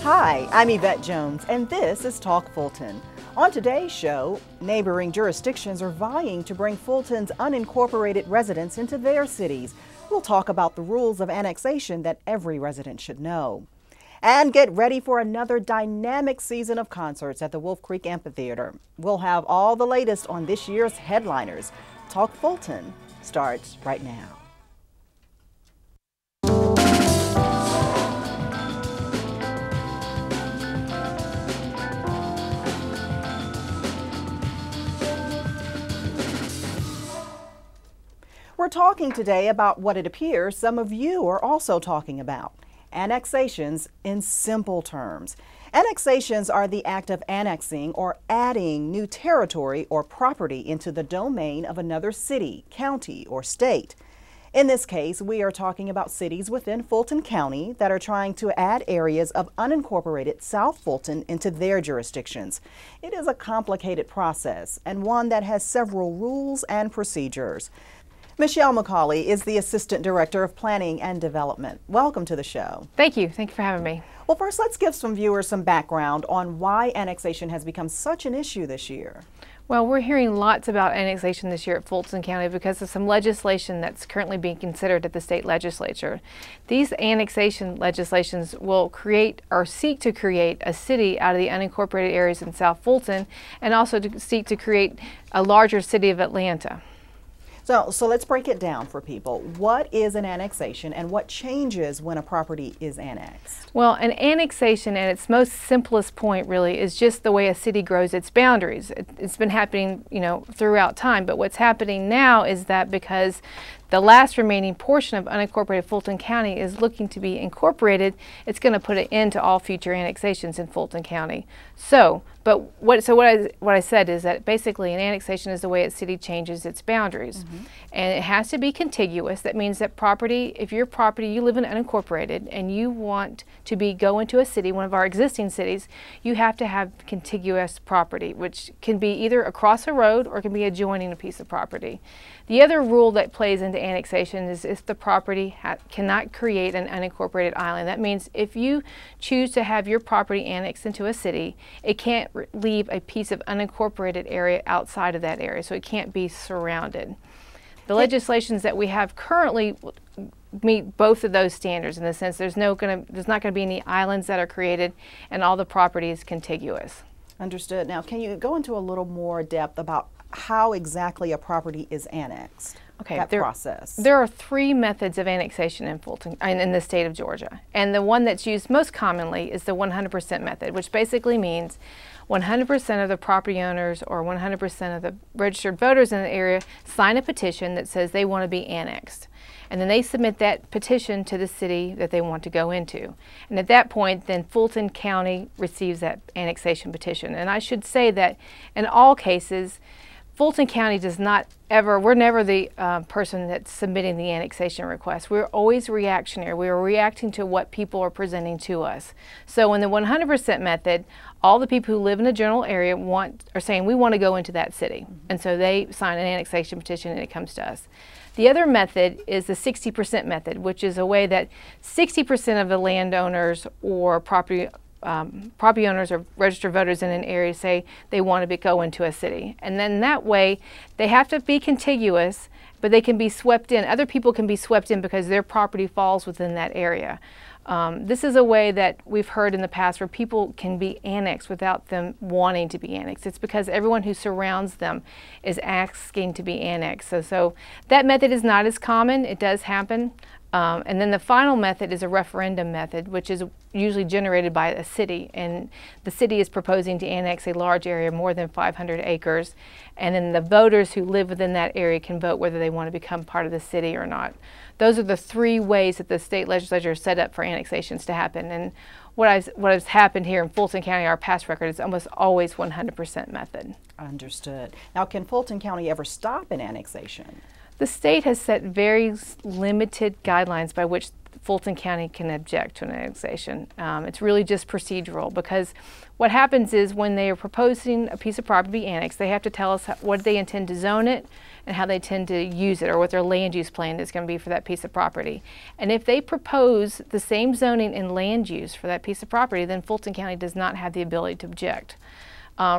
Hi, I'm Yvette Jones, and this is Talk Fulton. On today's show, neighboring jurisdictions are vying to bring Fulton's unincorporated residents into their cities. We'll talk about the rules of annexation that every resident should know. And get ready for another dynamic season of concerts at the Wolf Creek Amphitheater. We'll have all the latest on this year's headliners. Talk Fulton starts right now. We're talking today about what it appears some of you are also talking about: annexations in simple terms. Annexations are the act of annexing or adding new territory or property into the domain of another city, county, or state. In this case, we are talking about cities within Fulton County that are trying to add areas of unincorporated South Fulton into their jurisdictions. It is a complicated process and one that has several rules and procedures. Michelle McCauley is the Assistant Director of Planning and Development. Welcome to the show. Thank you. Thank you for having me. Well, first, let's give some viewers some background on why annexation has become such an issue this year. Well, we're hearing lots about annexation this year at Fulton County because of some legislation that's currently being considered at the state legislature. These annexation legislations will create or seek to create a city out of the unincorporated areas in South Fulton, and also to seek to create a larger city of Atlanta. So let's break it down for people. What is an annexation and what changes when a property is annexed? Well, an annexation at its most simplest point really is just the way a city grows its boundaries. It's been happening, throughout time, but what's happening now is that because the last remaining portion of unincorporated Fulton County is looking to be incorporated, it's going to put an end to all future annexations in Fulton County. What I said is that basically an annexation is the way a city changes its boundaries. And it has to be contiguous. That means that property, if your property, you live in unincorporated and you want to go into a city, one of our existing cities, you have to have contiguous property, which can be either across a road or can be adjoining a piece of property. The other rule that plays into annexation is if the property cannot create an unincorporated island. That means if you choose to have your property annexed into a city, it can't leave a piece of unincorporated area outside of that area, so it can't be surrounded. The legislations that we have currently meet both of those standards in the sense there's not going to be any islands that are created, and all the property is contiguous. Understood. Now, can you go into a little more depth about how exactly a property is annexed? Okay, that process. There are three methods of annexation in Fulton, in the state of Georgia, and the one that's used most commonly is the 100% method, which basically means 100% of the property owners or 100% of the registered voters in the area sign a petition that says they want to be annexed. And then they submit that petition to the city that they want to go into. And at that point, then Fulton County receives that annexation petition. And I should say that in all cases, Fulton County we're never the person that's submitting the annexation request. We're always reactionary. We are reacting to what people are presenting to us. So in the 100% method, all the people who live in a general area are saying we want to go into that city. And so they sign an annexation petition and it comes to us. The other method is the 60% method, which is a way that 60% of the landowners or property owners or registered voters in an area say they want to go into a city. And then that way they have to be contiguous, but they can be swept in. Other people can be swept in because their property falls within that area. This is a way that we've heard in the past where people can be annexed without them wanting to be annexed. It's because everyone who surrounds them is asking to be annexed. So that method is not as common. It does happen. And then the final method is a referendum method, which is usually generated by a city, and the city is proposing to annex a large area, more than 500 acres, and then the voters who live within that area can vote whether they want to become part of the city or not. Those are the three ways that the state legislature is set up for annexations to happen. And what has happened here in Fulton County, our past record, is almost always 100% method. Understood. Now, can Fulton County ever stop an annexation? The state has set very limited guidelines by which Fulton County can object to an annexation. It's really just procedural, because what happens is when they are proposing a piece of property to be annexed, they have to tell us what they intend to zone it and how they intend to use it, or what their land use plan is going to be for that piece of property. And if they propose the same zoning and land use for that piece of property, then Fulton County does not have the ability to object.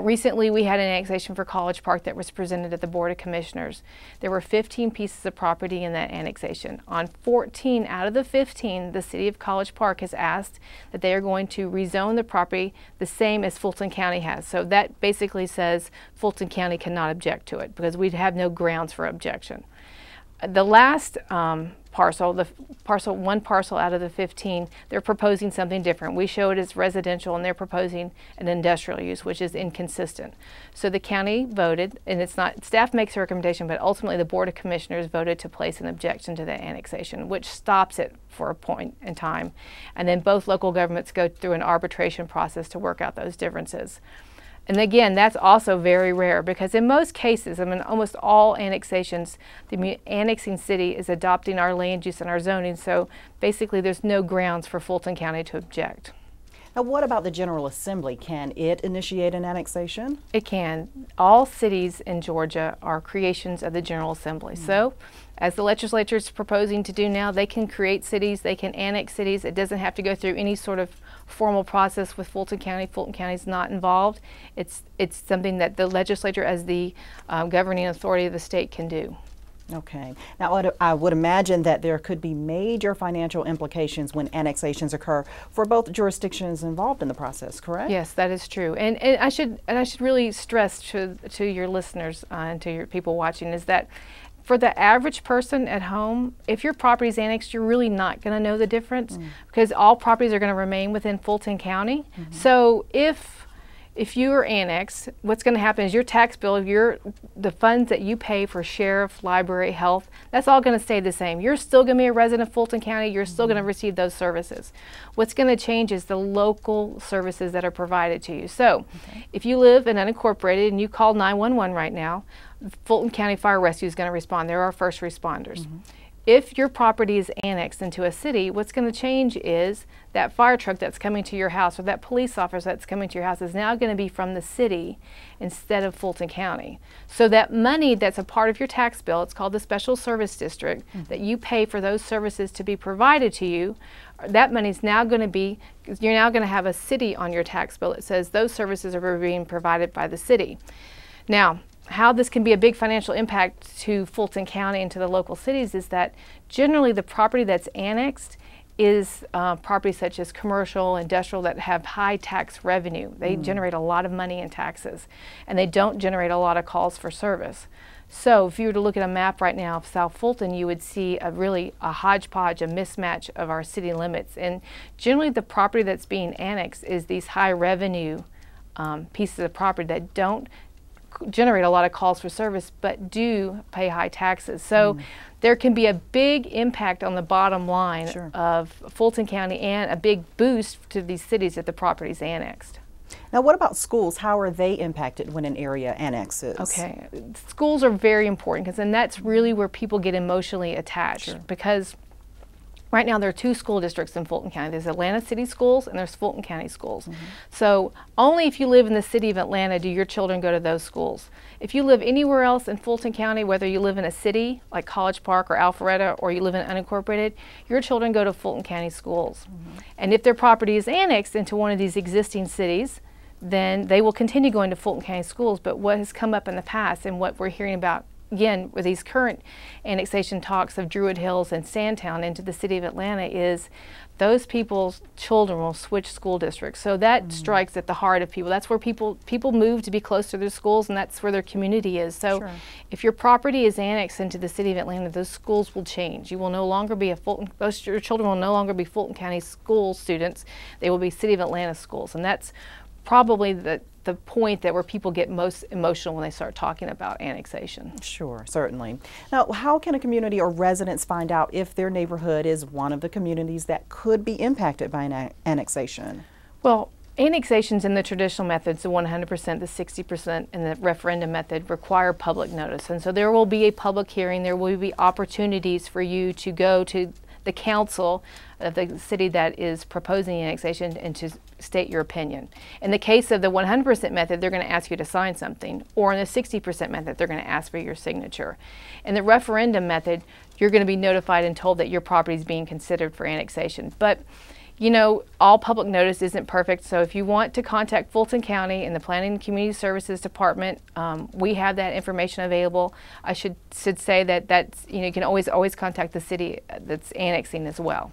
Recently, we had an annexation for College Park that was presented at the Board of Commissioners. There were 15 pieces of property in that annexation. On 14 out of the 15, the City of College Park has asked that they are going to rezone the property the same as Fulton County has. So that basically says Fulton County cannot object to it, because we'd have no grounds for objection. The last parcel, one parcel out of the 15, they're proposing something different. We show it as residential, and they're proposing an industrial use, which is inconsistent. So the county voted, and it's not, staff makes a recommendation, but ultimately the Board of Commissioners voted to place an objection to the annexation, which stops it for a point in time. And then both local governments go through an arbitration process to work out those differences. And again, that's also very rare, because in most cases, I mean, almost all annexations, the annexing city is adopting our land use and our zoning, so basically there's no grounds for Fulton County to object. Now, what about the General Assembly? Can it initiate an annexation? It can. All cities in Georgia are creations of the General Assembly. So, as the legislature is proposing to do now, they can create cities, they can annex cities. It doesn't have to go through any sort of formal process with Fulton County. Fulton County is not involved. It's something that the legislature, as the governing authority of the state, can do. Okay. Now, I would imagine that there could be major financial implications when annexations occur for both jurisdictions involved in the process, correct? Yes, that is true. And I should really stress to your listeners and to your people watching is that for the average person at home, if your property is annexed, you're really not going to know the difference, because all properties are going to remain within Fulton County. So if you are annexed, what's going to happen is your tax bill, the funds that you pay for sheriff, library, health, that's all going to stay the same. You're still going to be a resident of Fulton County. You're still going to receive those services. What's going to change is the local services that are provided to you. So if you live in unincorporated and you call 911 right now, Fulton County Fire Rescue is going to respond. They're our first responders. If your property is annexed into a city, what's going to change is that fire truck that's coming to your house, or that police officer that's coming to your house, is now going to be from the city instead of Fulton County. So that money that's a part of your tax bill, it's called the Special Service District, that you pay for those services to be provided to you, that money's now going to be, you're now going to have a city on your tax bill that says those services are being provided by the city. Now, how this can be a big financial impact to Fulton County and to the local cities is that generally the property that's annexed is property such as commercial, industrial, that have high tax revenue. They generate a lot of money in taxes, and they don't generate a lot of calls for service. So if you were to look at a map right now of South Fulton, you would see a hodgepodge, a mismatch of our city limits. And generally the property that's being annexed is these high revenue pieces of property that don't generate a lot of calls for service but do pay high taxes. So there can be a big impact on the bottom line of Fulton County, and a big boost to these cities if the property is annexed. Now, what about schools? How are they impacted when an area annexes? Okay, schools are very important, because then that's really where people get emotionally attached, because right now there are two school districts in Fulton County. There's Atlanta City Schools and there's Fulton County Schools. So only if you live in the city of Atlanta do your children go to those schools. If you live anywhere else in Fulton County, whether you live in a city like College Park or Alpharetta, or you live in unincorporated, your children go to Fulton County schools. And if their property is annexed into one of these existing cities, then they will continue going to Fulton County schools. But what has come up in the past, and what we're hearing about again with these current annexation talks of Druid Hills and Sandtown into the city of Atlanta, is those people's children will switch school districts. So that strikes at the heart of people. That's where people move to be close to their schools, and that's where their community is. So if your property is annexed into the city of Atlanta, those schools will change. You will no longer be your children will no longer be Fulton County school students. They will be city of Atlanta schools, and that's probably the point that where people get most emotional when they start talking about annexation. Sure, certainly. Now, how can a community or residents find out if their neighborhood is one of the communities that could be impacted by an annexation? Well, annexations in the traditional methods, the 100%, the 60%, and the referendum method, require public notice. And so there will be a public hearing. There will be opportunities for you to go to the council of the city that is proposing annexation and to state your opinion. In the case of the 100% method, they're going to ask you to sign something, or in the 60% method, they're going to ask for your signature. In the referendum method, you're going to be notified and told that your property is being considered for annexation. But you know, all public notice isn't perfect, so if you want to contact Fulton County and the Planning and Community Services Department, we have that information available. I should say that's, you know, you can always contact the city that's annexing as well.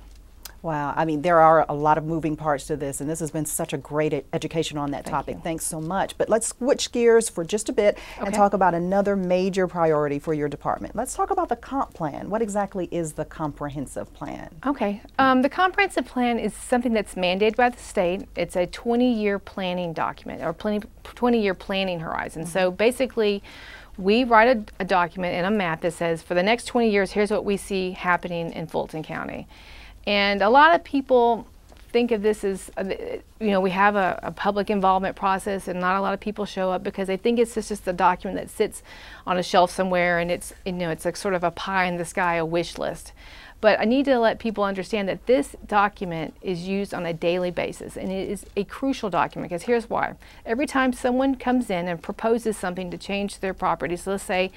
Wow, I mean, there are a lot of moving parts to this, and this has been such a great education on that topic. Thanks so much. But let's switch gears for just a bit and talk about another major priority for your department. Let's talk about the comp plan. What exactly is the comprehensive plan? Okay, the comprehensive plan is something that's mandated by the state. It's a 20-year planning document, or 20-year planning horizon. So basically, we write a document and a map that says, for the next 20 years, here's what we see happening in Fulton County. And a lot of people think of this as, you know, we have a public involvement process, and not a lot of people show up because they think it's just a document that sits on a shelf somewhere, and it's, you know, it's like sort of a pie in the sky, a wish list. But I need to let people understand that this document is used on a daily basis, and it is a crucial document, because here's why. Every time someone comes in and proposes something to change their property, so let's say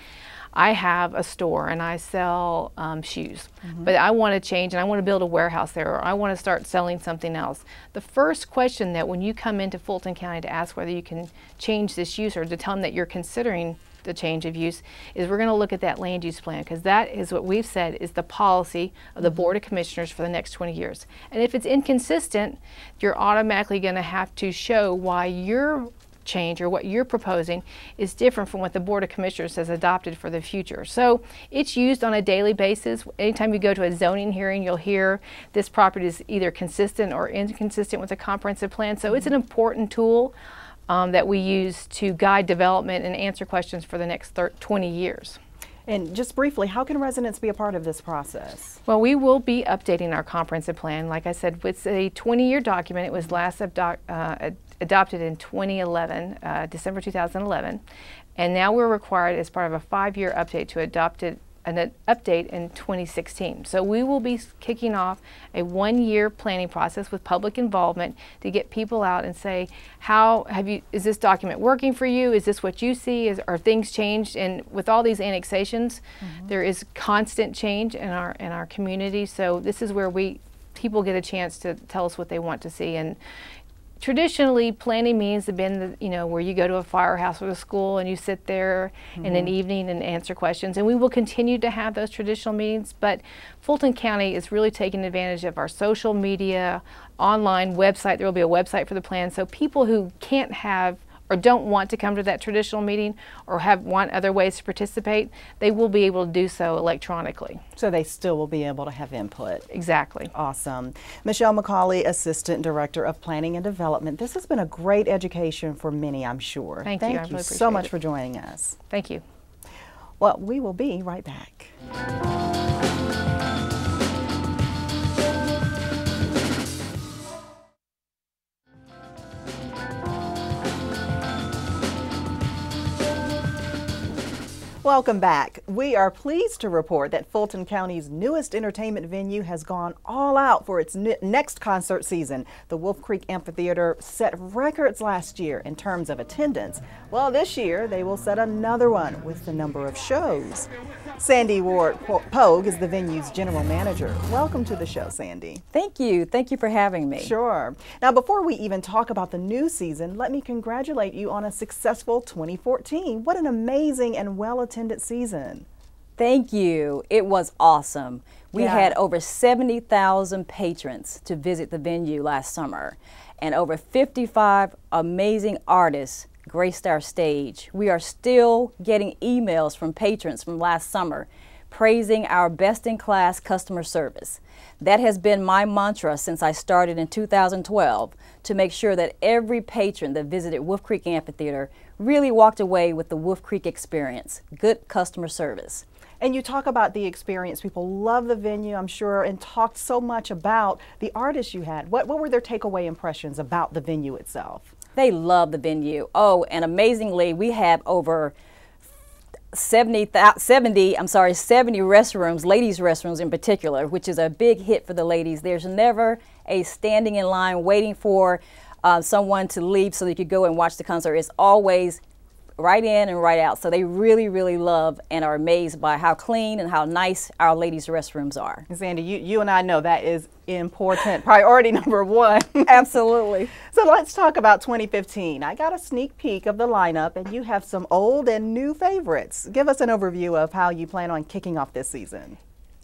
I have a store and I sell shoes, but I want to change and I want to build a warehouse there, or I want to start selling something else. The first question that when you come into Fulton County to ask whether you can change this use, or to tell them that you're considering the change of use, is we're going to look at that land use plan, because that is what we've said is the policy of the Board of Commissioners for the next 20 years. And if it's inconsistent, you're automatically going to have to show why your change, or what you're proposing, is different from what the Board of Commissioners has adopted for the future. So it's used on a daily basis. Anytime you go to a zoning hearing, you'll hear this property is either consistent or inconsistent with the comprehensive plan. So it's an important tool that we use to guide development and answer questions for the next 20 years. And just briefly, how can residents be a part of this process? Well, we will be updating our comprehensive plan. Like I said, it's a 20-year document. It was last adopted in 2011, December 2011, and now we're required as part of a 5-year update to adopt an update in 2016. So we will be kicking off a 1-year planning process with public involvement to get people out and say, is this document working for you? Is this what you see? Are things changed? And with all these annexations, there is constant change in our community. So this is where people get a chance to tell us what they want to see. And traditionally, planning meetings have been, you know, where you go to a firehouse or a school and you sit there in an evening and answer questions. And we will continue to have those traditional meetings, but Fulton County is really taking advantage of our social media, online website. There will be a website for the plan. So people who can't have or don't want to come to that traditional meeting, or want other ways to participate, they will be able to do so electronically. So they still will be able to have input. Exactly. Awesome. Michelle McCauley, Assistant Director of Planning and Development. This has been a great education for many, I'm sure. Thank you. Thank you so much for joining us. Thank you. Well, we will be right back. Welcome back. We are pleased to report that Fulton County's newest entertainment venue has gone all out for its next concert season. The Wolf Creek Amphitheater set records last year in terms of attendance. Well, this year they will set another one with the number of shows. Sandy Ward Pogue is the venue's general manager. Welcome to the show, Sandy. Thank you. Thank you for having me. Sure. Now, before we even talk about the new season, let me congratulate you on a successful 2014. What an amazing and well-attended season. Thank you. It was awesome. We had over 70,000 patrons to visit the venue last summer, and over 55 amazing artists graced our stage. We are still getting emails from patrons from last summer praising our best-in-class customer service. That has been my mantra since I started in 2012, to make sure that every patron that visited Wolf Creek Amphitheater really walked away with the Wolf Creek experience, good customer service. And you talk about the experience. People love the venue, I'm sure, and talked so much about the artists you had. What were their takeaway impressions about the venue itself? They love the venue. Oh, and amazingly, we have over 70 restrooms, ladies' restrooms in particular, which is a big hit for the ladies. There's never a standing in line waiting for someone to leave so that you could go and watch the concert. It's always right in and right out. So they really, really love and are amazed by how clean and how nice our ladies' restrooms are. Sandy, you and I know that is important. Priority number one. Absolutely. So let's talk about 2015. I got a sneak peek of the lineup, and you have some old and new favorites. Give us an overview of how you plan on kicking off this season.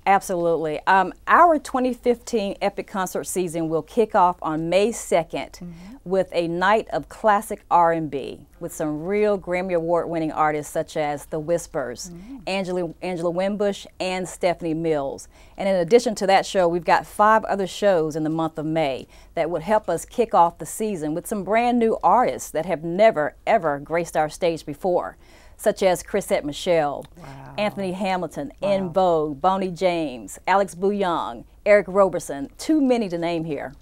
Absolutely. Our 2015 Epic Concert season will kick off on May 2nd with a night of classic R&B with some real Grammy Award-winning artists such as The Whispers, Angela Winbush, and Stephanie Mills. And in addition to that show, we've got 5 other shows in the month of May that would help us kick off the season with some brand new artists that have never, ever graced our stage before, such as Chrisette Michele, Anthony Hamilton, En Vogue, Boney James, Alex Bouillon, Eric Roberson, too many to name here.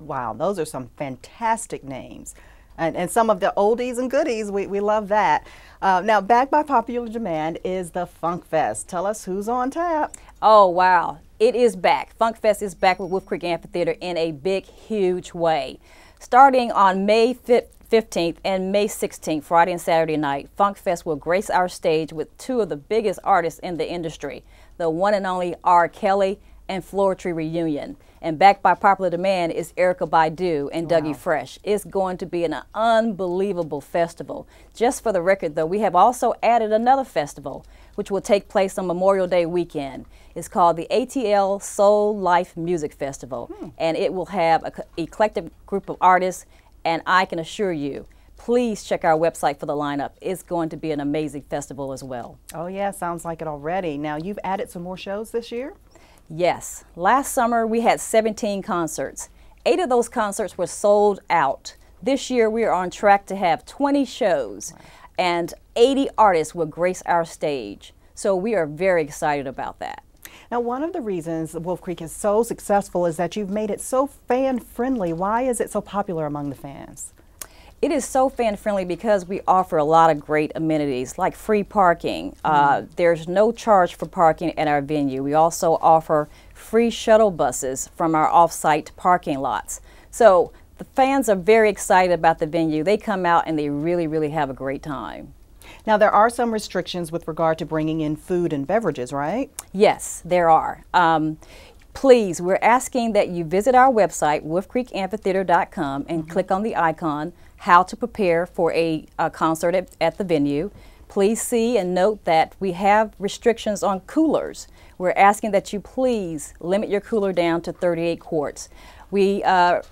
Wow, those are some fantastic names. And some of the oldies and goodies, we love that. Now, back by popular demand is the Funk Fest. Tell us who's on tap. Oh, wow. It is back. Funk Fest is back with Wolf Creek Amphitheater in a big, huge way. Starting on May 15th and May 16th, Friday and Saturday night, Funk Fest will grace our stage with 2 of the biggest artists in the industry, the one and only R. Kelly and Floetry Reunion. And backed by popular demand is Erykah Badu and Dougie Fresh. It's going to be an unbelievable festival. Just for the record, though, we have also added another festival, which will take place on Memorial Day weekend. It's called the ATL Soul Life Music Festival, and it will have an eclectic group of artists. And I can assure you, please check our website for the lineup. It's going to be an amazing festival as well. Oh yeah, sounds like it already. Now, you've added some more shows this year? Yes. Last summer we had 17 concerts. 8 of those concerts were sold out. This year we are on track to have 20 shows and 80 artists will grace our stage. So we are very excited about that. Now, one of the reasons Wolf Creek is so successful is that you've made it so fan-friendly. Why is it so popular among the fans? It is so fan-friendly because we offer a lot of great amenities like free parking. There's no charge for parking at our venue. We also offer free shuttle buses from our off-site parking lots. So the fans are very excited about the venue. They come out and they really, really have a great time. Now, there are some restrictions with regard to bringing in food and beverages, right? Yes, there are. Please, we're asking that you visit our website, wolfcreekamphitheater.com, and click on the icon, How to Prepare for a Concert at the Venue. Please see and note that we have restrictions on coolers. We're asking that you please limit your cooler down to 38 quarts. We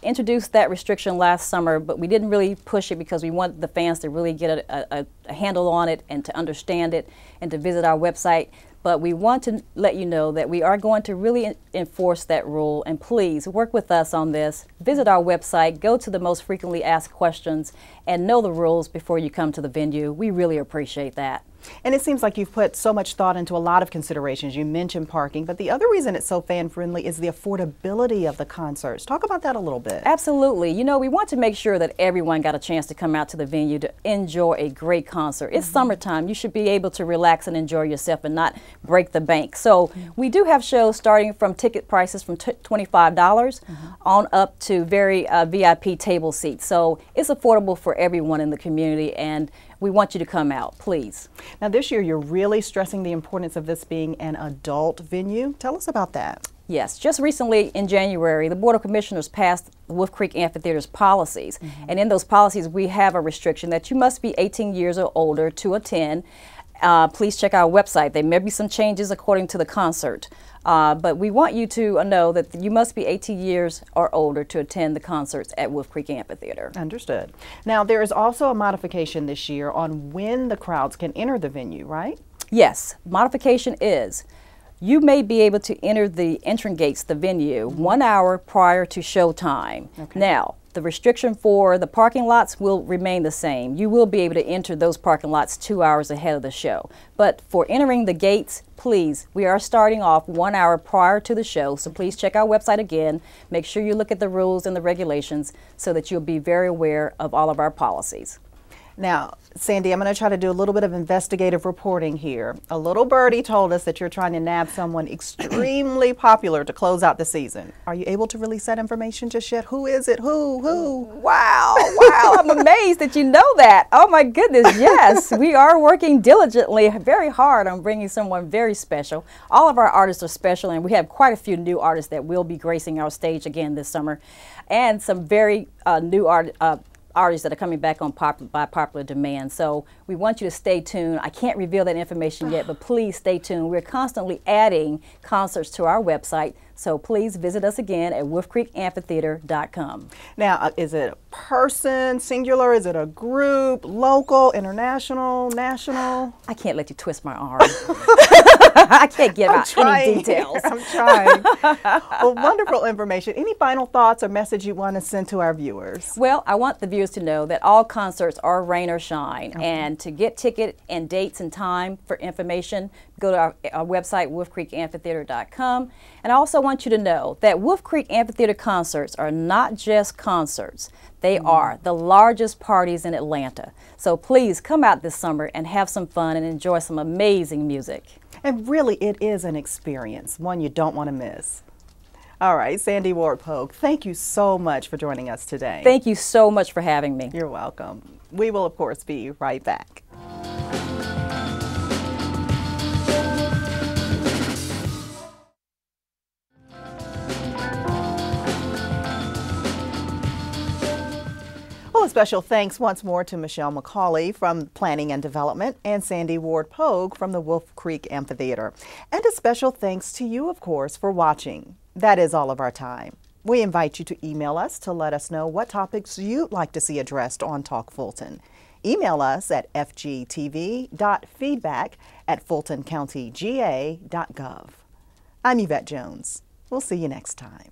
introduced that restriction last summer, but we didn't really push it because we want the fans to really get a handle on it and to understand it and to visit our website. But we want to let you know that we are going to really enforce that rule, and please work with us on this. Visit our website, go to the most frequently asked questions, and know the rules before you come to the venue. We really appreciate that. And it seems like you've put so much thought into a lot of considerations. You mentioned parking, but the other reason it's so fan-friendly is the affordability of the concerts. Talk about that a little bit. Absolutely. You know, we want to make sure that everyone got a chance to come out to the venue to enjoy a great concert. It's summertime. You should be able to relax and enjoy yourself and not break the bank. So we do have shows starting from ticket prices from $25 on up to very VIP table seats. So it's affordable for everyone in the community, and we want you to come out, please. Now, this year you're really stressing the importance of this being an adult venue. Tell us about that. Yes, just recently in January, the Board of Commissioners passed Wolf Creek Amphitheater's policies. And in those policies, we have a restriction that you must be 18 years or older to attend. Please check our website. There may be some changes according to the concert. But we want you to know that you must be 18 years or older to attend the concerts at Wolf Creek Amphitheater. Understood. Now, there is also a modification this year on when the crowds can enter the venue, right? Yes. Modification is you may be able to enter the entrance gates, the venue, 1 hour prior to show time. Now, the restriction for the parking lots will remain the same. You will be able to enter those parking lots 2 hours ahead of the show. But for entering the gates, please, we are starting off 1 hour prior to the show, so please check our website again. Make sure you look at the rules and the regulations so that you'll be very aware of all of our policies. Now, Sandy, I'm going to try to do a little bit of investigative reporting here. A little birdie told us that you're trying to nab someone extremely popular to close out the season. Are you able to release that information just yet? Who is it? Who? Wow, wow, I'm amazed that you know that. Oh my goodness, yes. We are working diligently, very hard on bringing someone very special. All of our artists are special, and we have quite a few new artists that will be gracing our stage again this summer, and some very new artists that are coming back on by popular demand. So we want you to stay tuned. I can't reveal that information yet, but please stay tuned. We're constantly adding concerts to our website, so please visit us again at wolfcreekamphitheater.com. Now, is it a person, singular? Is it a group, local, international, national? I can't let you twist my arm. I can't give out any details. I'm trying. Well, wonderful information. Any final thoughts or message you want to send to our viewers? Well, I want the viewers to know that all concerts are rain or shine. Okay. And to get ticket and dates and time for information, go to our website, wolfcreekamphitheater.com. And I also want you to know that Wolf Creek Amphitheater concerts are not just concerts. They are the largest parties in Atlanta. So please come out this summer and have some fun and enjoy some amazing music. And really, it is an experience, one you don't want to miss. All right, Sandy Ward-Pogue, thank you so much for joining us today. Thank you so much for having me. You're welcome. We will, of course, be right back. Well, a special thanks once more to Michelle McCauley from Planning and Development and Sandy Ward-Pogue from the Wolf Creek Amphitheater. And a special thanks to you, of course, for watching. That is all of our time. We invite you to email us to let us know what topics you'd like to see addressed on Talk Fulton. Email us at fgtv.feedback@fultoncountyga.gov. I'm Yvette Jones. We'll see you next time.